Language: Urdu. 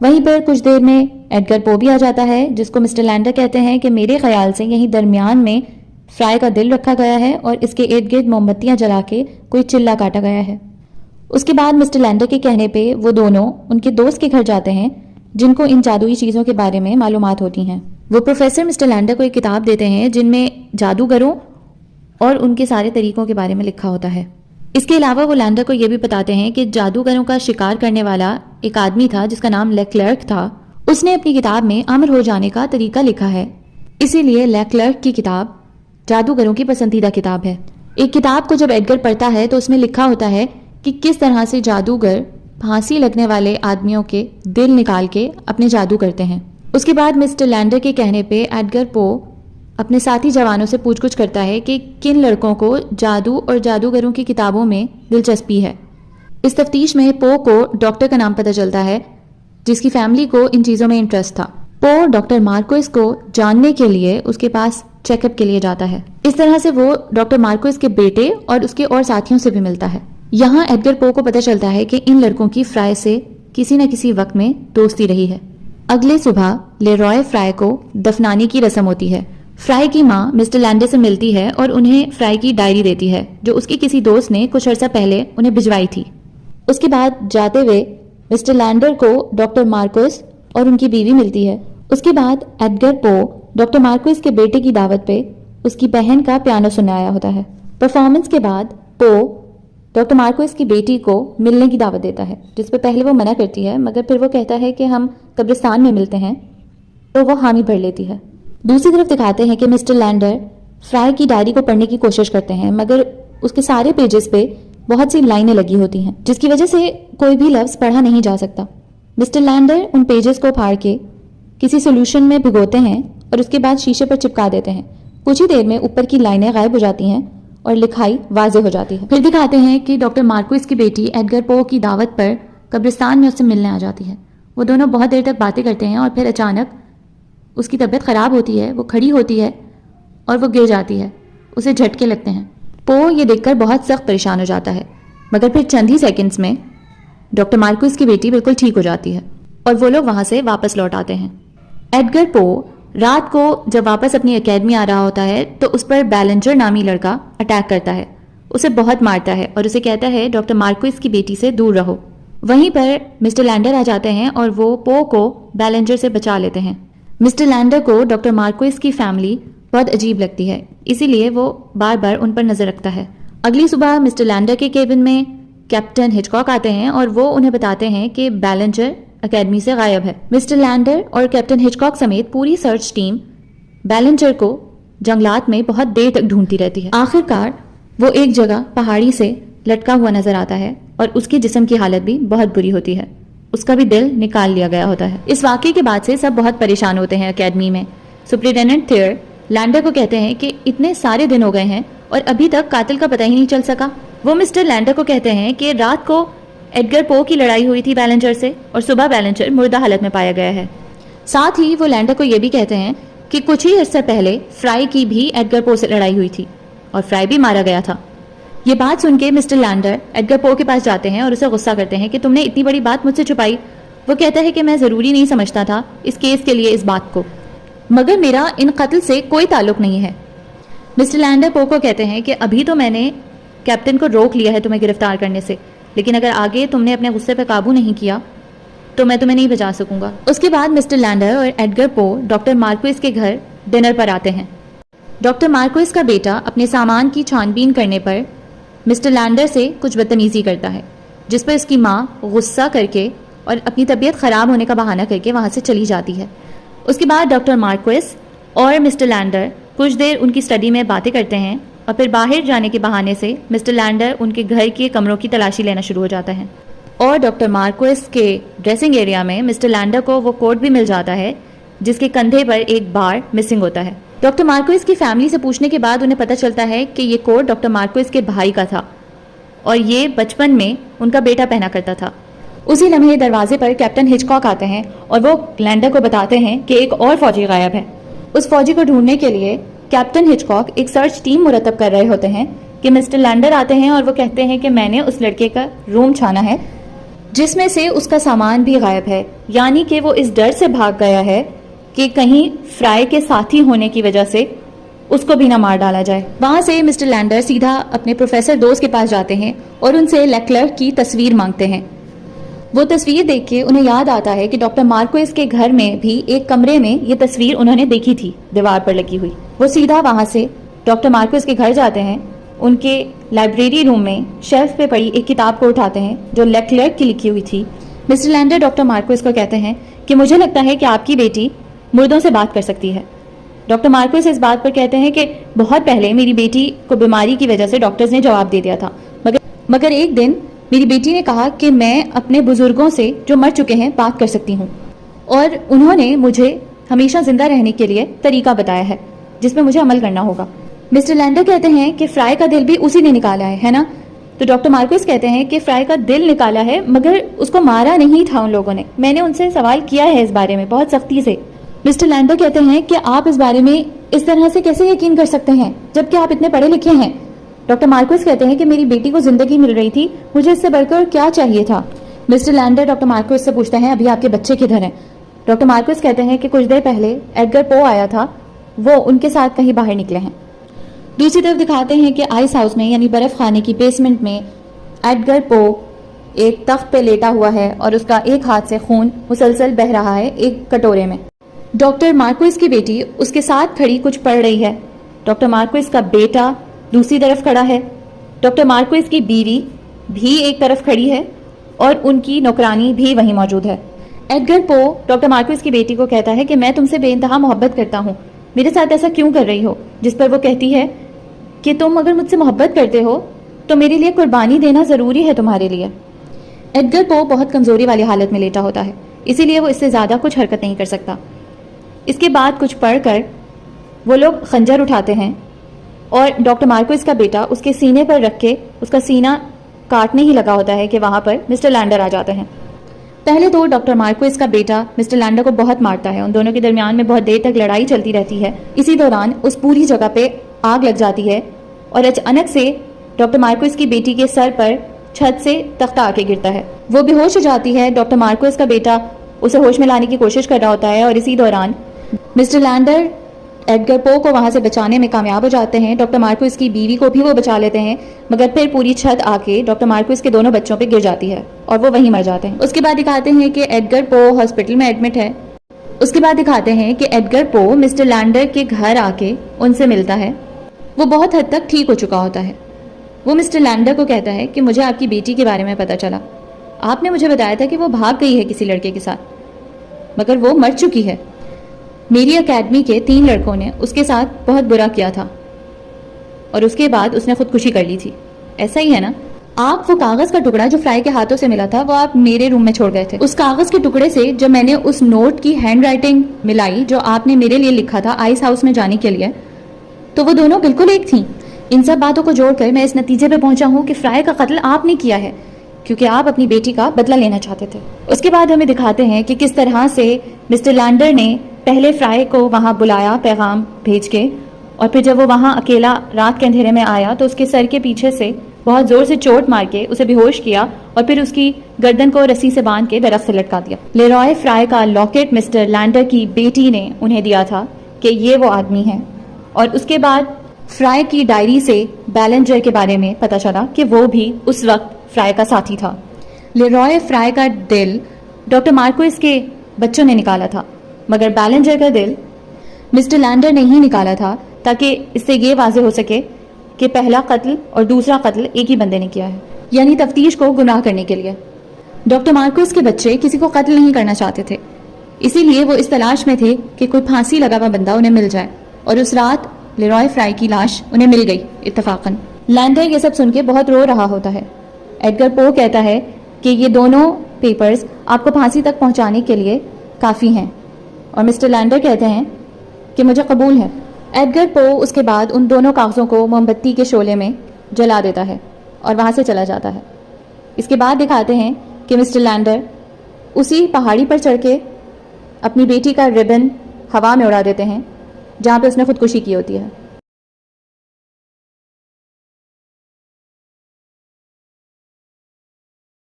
وہیں پر کچھ دیر میں ایڈگر پو بھی آ جاتا ہے، جس کو مسٹر لینڈر کہتے ہیں کہ میرے خیال سے یہیں درمیان میں فرائی کا دل رکھا گیا ہے اور اس کے ارد گرد موم بتیاں جلا کے کوئی چلا کاٹا گیا ہے۔ اس کے بعد مسٹر لینڈر کے کہنے پہ وہ دونوں ان کے دوست کے گھر جاتے ہیں جن کو ان جادوئی چیزوں کے بارے میں معلومات ہوتی ہیں۔ وہ پروفیسر مسٹر لینڈر کو ایک کتاب دیتے ہیں جن میں جادوگروں اور ان کے سارے طریقوں کے بارے میں لکھا ہوتا ہے۔ اس کے علاوہ وہ لینڈر کو یہ بھی بتاتے ہیں کہ جادوگروں کا شکار کرنے والا ایک آدمی تھا جس کا نام لیکلرک تھا، اس نے اپنی کتاب میں امر ہو جانے کا طریقہ لکھا ہے، اسی لیے لیکلرک کی کتاب جادوگروں کی پسندیدہ کتاب ہے۔ ایک کتاب کو جب ایڈگر پڑھتا ہے تو اس میں لکھا ہوتا ہے کہ کس طرح سے جادوگر پھانسی لگنے والے آدمیوں کے دل نکال کے اپنے جادو کرتے ہیں۔ اس کے بعد مسٹر لینڈر کے کہنے پہ ایڈگر پو اپنے ساتھی جوانوں سے پوچھ گچھ کرتا ہے کہ کن لڑکوں کو جادو اور جادوگروں کی کتابوں میں دلچسپی ہے۔ اس تفتیش میں پو کو ڈاکٹر کا نام پتہ چلتا ہے جس کی فیملی کو ان چیزوں میں انٹرسٹ تھا۔ پو ڈاکٹر مارکوس کو جاننے کے لیے اس کے پاس چیک اپ کے لیے جاتا ہے۔ اس طرح سے وہ ڈاکٹر مارکوس کے بیٹے اور اس کے اور ساتھیوں سے بھی ملتا ہے۔ یہاں ایڈگر پو کو پتہ چلتا ہے کہ ان لڑکوں کی فرائی سے کسی نہ کسی وقت میں دوستی رہی ہے۔ اگلے صبح لیروئے فرائی کو دفنانے کی رسم ہوتی ہے۔ فرائی کی ماں مسٹر لینڈر سے ملتی ہے اور انہیں فرائی کی ڈائری دیتی ہے جو اس کے کسی دوست نے کچھ عرصہ پہلے انہیں بھجوائی تھی۔ اس کے بعد جاتے ہوئے مسٹر لینڈر کو ڈاکٹر مارکوس اور ان کی بیوی ملتی ہے۔ اس کے بعد ایڈگر پو ڈاکٹر مارکوس کے بیٹے کی دعوت پہ اس کی بہن کا پیانو سننے آیا ہوتا ہے۔ پرفارمنس کے بعد پو ڈاکٹر مارکوس کی بیٹی کو ملنے کی دعوت دیتا ہے، جس پہ پہلے وہ منع کرتی ہے مگر پھر وہ کہتا ہے کہ ہم قبرستان میں ملتے ہیں، تو وہ حامی بھر لیتی ہے۔ دوسری طرف دکھاتے ہیں کہ مسٹر لینڈر فرائی کی ڈائری کو پڑھنے کی کوشش کرتے ہیں مگر اس کے سارے پیجز پہ بہت سی لائنیں لگی ہوتی ہیں جس کی وجہ سے کوئی بھی لفظ پڑھا نہیں جا سکتا۔ مسٹر لینڈر ان پیجز کو پھاڑ کے کسی سولوشن میں بھگوتے ہیں اور اس کے بعد شیشے پر چپکا دیتے ہیں۔ کچھ ہی دیر میں اوپر کی لائنیں غائب ہو جاتی ہیں اور لکھائی واضح ہو جاتی ہے۔ پھر دکھاتے ہیں کہ ڈاکٹر مارکوس کی بیٹی ایڈگر پو کی دعوت پر قبرستان میں اس سے ملنے آ جاتی ہے۔ وہ دونوں بہت دیر تک باتیں کرتے ہیں اور پھر اچانک اس کی طبیعت خراب ہوتی ہے، وہ کھڑی ہوتی ہے اور وہ گر جاتی ہے، اسے جھٹکے لگتے ہیں۔ پو یہ دیکھ کر بہت سخت پریشان ہو جاتا ہے مگر پھر چند ہی سیکنڈز میں ڈاکٹر مارکوس کی بیٹی بالکل ٹھیک ہو جاتی ہے اور وہ لوگ وہاں سے واپس لوٹ آتے ہیں۔ ایڈگر پو رات کو جب واپس اپنی اکیڈمی آ رہا ہوتا ہے تو اس پر بیلنجر نامی لڑکا اٹیک کرتا ہے، اسے بہت مارتا ہے اور اسے کہتا ہے ڈاکٹر مارکوس کی بیٹی سے دور رہو۔ وہیں پر مسٹر لینڈر آ جاتے ہیں اور وہ پو کو بیلنجر سے بچا لیتے ہیں۔ مسٹر لینڈر کو ڈاکٹر مارکوس کی فیملی بہت عجیب لگتی ہے، اسی لیے وہ بار بار ان پر نظر رکھتا ہے۔ اگلی صبح مسٹر لینڈر کے کیبن میں کیپٹن ہچکاک آتے ہیں اور وہ انہیں بتاتے ہیں کہ بیلنجر اکیڈمی سے غائب ہے۔ مسٹر لینڈر اور کیپٹن ہچکاک سمیت پوری سرچ ٹیم بیلنجر کو جنگلات میں بہت دیر تک ڈھونڈتی رہتی ہے۔ آخر کار وہ ایک جگہ پہاڑی سے لٹکا ہوا نظر آتا ہے اور اس کے جسم کی حالت بھی بہت بری ہوتی ہے، اس کا بھی دل نکال لیا گیا ہوتا ہے۔ اس واقعے کے بعد سے سب بہت پریشان ہوتے ہیں اکیڈمی میں۔ سپرنٹینڈنٹ تھیئر لینڈر کو کہتے ہیں کہ اتنے سارے دن ہو گئے ہیں اور ابھی تک قاتل کا پتہ ہی نہیں چل سکا۔ وہ مسٹر لینڈر کو کہتے ہیں کہ رات کو ایڈگر پو کی لڑائی ہوئی تھی بیلنجر سے اور صبح بیلنجر مردہ حالت میں پایا گیا ہے۔ ساتھ ہی وہ لینڈر کو یہ بھی کہتے ہیں کہ کچھ ہی عرصہ پہلے فرائی کی بھی ایڈگر پو سے لڑائی ہوئی تھی اور فرائی بھی مارا گیا تھا۔ یہ بات سن کے مسٹر لینڈر ایڈگر پو کے پاس جاتے ہیں اور اسے غصہ کرتے ہیں کہ تم نے اتنی بڑی بات مجھ سے چھپائی۔ وہ کہتا ہے کہ میں ضروری نہیں سمجھتا تھا اس کیس کے لیے اس بات کو، مگر میرا ان قتل سے کوئی تعلق نہیں ہے۔ مسٹر لینڈر پو کو کہتے ہیں کہ ابھی تو میں نے کیپٹن کو روک لیا ہے تمہیں گرفتار کرنے سے، لیکن اگر آگے تم نے اپنے غصے پہ قابو نہیں کیا تو میں تمہیں نہیں بچا سکوں گا۔ اس کے بعد مسٹر لینڈر اور ایڈگر پو ڈاکٹر مارکوس کے گھر ڈنر پر آتے ہیں۔ ڈاکٹر مارکوس کا بیٹا اپنے سامان کی چھان بین کرنے پر مسٹر لینڈر سے کچھ بدتمیزی کرتا ہے، جس پر اس کی ماں غصہ کر کے اور اپنی طبیعت خراب ہونے کا بہانہ کر کے وہاں سے چلی جاتی ہے۔ اس کے بعد ڈاکٹر مارکوس اور مسٹر لینڈر کچھ دیر ان کی اسٹڈی میں باتیں کرتے ہیں اور پھر باہر جانے کے بہانے سے مسٹر لینڈر ان کے گھر کے کمروں کی تلاشی لینا شروع ہو جاتا ہے۔ اور ڈاکٹر مارکوس کے ڈریسنگ ایریا میں مسٹر لینڈر کو وہ کوٹ بھی مل جاتا ہے جس کے کندھے پر ایک بار مسنگ ہوتا ہے۔ ڈاکٹر مارکوس کی فیملی سے پوچھنے کے بعد انہیں پتہ چلتا ہے کہ یہ کوٹ ڈاکٹر مارکوس کے بھائی کا تھا اور یہ بچپن میں ان کا بیٹا پہنا کرتا تھا۔ اسی لمحے دروازے پر کیپٹن ہچکاک آتے ہیں اور وہ لینڈر کو بتاتے ہیں کہ ایک اور فوجی غائب ہے۔ اس فوجی کو ڈھونڈنے کے لیے کیپٹن ہچکاک ایک سرچ ٹیم مرتب کر رہے ہوتے ہیں کہ مسٹر لینڈر آتے ہیں اور وہ کہتے ہیں کہ میں نے اس لڑکے کا روم چھانا ہے جس میں سے اس کا سامان بھی غائب ہے، یعنی کہ وہ اس ڈر سے بھاگ گیا ہے کہ کہیں فرائے کے ساتھی ہونے کی وجہ سے اس کو بھی نہ مار ڈالا جائے۔ وہاں سے مسٹر لینڈر سیدھا اپنے پروفیسر دوست کے پاس جاتے ہیں اور ان سے لیکلرک کی تصویر مانگتے ہیں۔ وہ تصویر دیکھ کے انہیں یاد آتا ہے کہ ڈاکٹر مارکوئس کے گھر میں بھی ایک کمرے میں یہ تصویر انہوں نے دیکھی تھی، دیوار پر لگی ہوئی۔ وہ سیدھا وہاں سے ڈاکٹر مارکوئس کے گھر جاتے ہیں، ان کے لائبریری روم میں شیلف پہ پڑی ایک کتاب کو اٹھاتے ہیں جو لیکلرک کی لکھی ہوئی تھی۔ مسٹر لینڈر ڈاکٹر مارکوئس کو کہتے ہیں کہ مجھے لگتا ہے کہ آپ کی بیٹی مردوں سے بات کر سکتی ہے۔ ڈاکٹر مارکوئس اس بات پر کہتے ہیں کہ بہت پہلے میری بیٹی کو بیماری کی وجہ سے ڈاکٹرز نے جواب دے دیا تھا، مگر ایک دن میری بیٹی نے کہا کہ میں اپنے بزرگوں سے جو مر چکے ہیں بات کر سکتی ہوں، اور انہوں نے مجھے ہمیشہ زندہ رہنے کے لیے طریقہ بتایا ہے جس پہ مجھے عمل کرنا ہوگا۔ مسٹر لینڈر کہتے ہیں کہ فرائے کا دل بھی اسی نے نکالا ہے نا؟ تو ڈاکٹر مارکوئس کہتے ہیں کہ فرائے کا دل نکالا ہے مگر اس کو مارا نہیں تھا ان لوگوں نے، میں نے ان سے سوال کیا ہے اس بارے میں بہت سختی سے۔ مسٹر لینڈر کہتے ہیں کہ آپ اس بارے میں اس طرح سے کیسے یقین کر سکتے ہیں جبکہ آپ اتنے پڑھے لکھے ہیں؟ ڈاکٹر مارکوئس کہتے ہیں کہ میری بیٹی کو زندگی مل رہی تھی، مجھے اس سے بڑھ کر کیا چاہیے تھا؟ مسٹر لینڈر ڈاکٹر مارکوئس سے پوچھتے ہیں ابھی آپ کے بچے کدھر ہیں؟ ڈاکٹر مارکوئس کہتے ہیں کہ کچھ دیر پہلے ایڈگر پو آیا تھا، وہ ان کے ساتھ کہیں باہر نکلے ہیں۔ دوسری طرف دکھاتے ہیں کہ آئس ہاؤس میں یعنی برف خانے کی بیسمنٹ میں ایڈگر پو ایک تخت پہ لیٹا ہوا ہے اور اس کا ایک ہاتھ سے خون مسلسل بہہ رہا ہے ایک کٹورے میں۔ ڈاکٹر مارکوئس کی بیٹی اس کے ساتھ کھڑی کچھ پڑھ رہی ہے۔ ڈاکٹر مارکوئس کا بیٹا دوسری طرف کھڑا ہے۔ ڈاکٹر مارکوئس کی بیوی بھی ایک طرف کھڑی ہے اور ان کی نوکرانی بھی وہیں موجود ہے۔ ایڈگر پو ڈاکٹر مارکوئس کی بیٹی کو کہتا ہے کہ میں تم سے بے انتہا محبت کرتا ہوں، میرے ساتھ ایسا کیوں کر رہی ہو؟ جس پر وہ کہتی ہے کہ تم اگر مجھ سے محبت کرتے ہو تو میرے لیے قربانی دینا ضروری ہے تمہارے لیے۔ ایڈگر پو بہت کمزوری والی حالت میں لیٹا ہوتا ہے، اسی لیے وہ اس سے زیادہ کچھ حرکت نہیں کر سکتا۔ اس کے بعد کچھ پڑھ کر وہ لوگ خنجر اٹھاتے ہیں اور ڈاکٹر مارکوئس کا بیٹا اس کے سینے پر رکھ کے اس کا سینہ کاٹنے ہی لگا ہوتا ہے کہ وہاں پر مسٹر لینڈر آ جاتے ہیں۔ پہلے تو ڈاکٹر مارکوئس کا بیٹا مسٹر لینڈر کو بہت مارتا ہے، ان دونوں کے درمیان میں بہت دیر تک لڑائی چلتی رہتی ہے۔ اسی دوران اس پوری جگہ پہ آگ لگ جاتی ہے اور اچانک سے ڈاکٹر مارکوئس کی بیٹی کے سر پر چھت سے تختہ آ کے گرتا ہے، وہ بے ہوش ہو جاتی ہے۔ ڈاکٹر مارکوئس کا بیٹا اسے ہوش میں لانے کی کوشش کر رہا ہوتا ہے اور اسی دوران مسٹر لینڈر ایڈگر پو کو وہاں سے بچانے میں کامیاب ہو جاتے ہیں۔ ڈاکٹر مارکوئس کی بیوی کو بھی وہ بچا لیتے ہیں مگر پھر پوری چھت آ کے ڈاکٹر مارکوئس کے دونوں بچوں پہ گر جاتی ہے اور وہ وہیں مر جاتے ہیں۔ اس کے بعد دکھاتے ہیں کہ ایڈگر پو ہاسپٹل میں ایڈمٹ ہے۔ اس کے بعد دکھاتے ہیں کہ ایڈگر پو مسٹر لینڈر کے گھر آ کے ان سے ملتا ہے، وہ بہت حد تک ٹھیک ہو چکا ہوتا ہے۔ وہ مسٹر لینڈر کو کہتا ہے کہ مجھے آپ کی بیٹی کے بارے میں پتا چلا، آپ نے مجھے بتایا تھا کہ وہ بھاگ گئی ہے کسی لڑکے کے ساتھ مگر وہ مر چکی ہے، میری اکیڈمی کے 3 لڑکوں نے اس کے ساتھ بہت برا کیا تھا اور اس کے بعد اس نے خودکشی کر لی تھی، ایسا ہی ہے نا؟ آپ وہ کاغذ کا ٹکڑا جو فرائی کے ہاتھوں سے ملا تھا وہ آپ میرے روم میں چھوڑ گئے تھے، اس کاغذ کے ٹکڑے سے جب میں نے اس نوٹ کی ہینڈ رائٹنگ ملائی جو آپ نے میرے لیے لکھا تھا آئس ہاؤس میں جانے کے لیے، تو وہ دونوں بالکل ایک تھیں۔ ان سب باتوں کو جوڑ کر میں اس نتیجے پہ پہنچا ہوں کہ فرائے کا قتل آپ نے کیا ہے کیونکہ آپ اپنی بیٹی کا بدلہ لینا چاہتے تھے۔ اس کے بعد ہمیں دکھاتے ہیں کہ کس طرح سے مسٹر لینڈر نے پہلے فرائے کو وہاں بلایا پیغام بھیج کے، اور پھر جب وہ وہاں اکیلا رات کے اندھیرے میں آیا تو اس کے سر کے پیچھے سے بہت زور سے چوٹ مار کے اسے بے ہوش کیا اور پھر اس کی گردن کو رسی سے باندھ کے درخت سے لٹکا دیا۔ لیرائے فرائے کا لاکٹ مسٹر لینڈر کی بیٹی نے انہیں دیا تھا کہ یہ وہ آدمی ہے، اور اس کے بعد فرائے کی ڈائری سے بیلنجر کے بارے میں پتا چلا کہ وہ بھی اس وقت فرائے کا ساتھی تھا۔ لیرائے فرائے کا دل ڈاکٹر مارکوئس کے بچوں نے نکالا تھا مگر بیلنجر کا دل مسٹر لینڈر نے ہی نکالا تھا تاکہ اس سے یہ واضح ہو سکے کہ پہلا قتل اور دوسرا قتل ایک ہی بندے نے کیا ہے، یعنی تفتیش کو گناہ کرنے کے لیے۔ ڈاکٹر مارکوئس کے بچے کسی کو قتل نہیں کرنا چاہتے تھے، اسی لیے وہ اس تلاش میں تھے کہ کوئی پھانسی لگا ہوا بندہ انہیں مل جائے، اور اس رات لیرائے فرائی کی لاش انہیں مل گئی اتفاقاً۔ لینڈر یہ سب سن کے بہت رو رہا ہوتا ہے۔ ایڈگر پو کہتا ہے کہ یہ دونوں پیپرز آپ کو پھانسی تک پہنچانے کے لیے کافی ہیں، اور مسٹر لینڈر کہتے ہیں کہ مجھے قبول ہے۔ ایڈگر پو اس کے بعد ان دونوں کاغذوں کو موم بتی کے شعلے میں جلا دیتا ہے اور وہاں سے چلا جاتا ہے۔ اس کے بعد دکھاتے ہیں کہ مسٹر لینڈر اسی پہاڑی پر چڑھ کے اپنی بیٹی کا ربن ہوا میں اڑا دیتے ہیں جہاں پہ اس نے خودکشی کی ہوتی ہے۔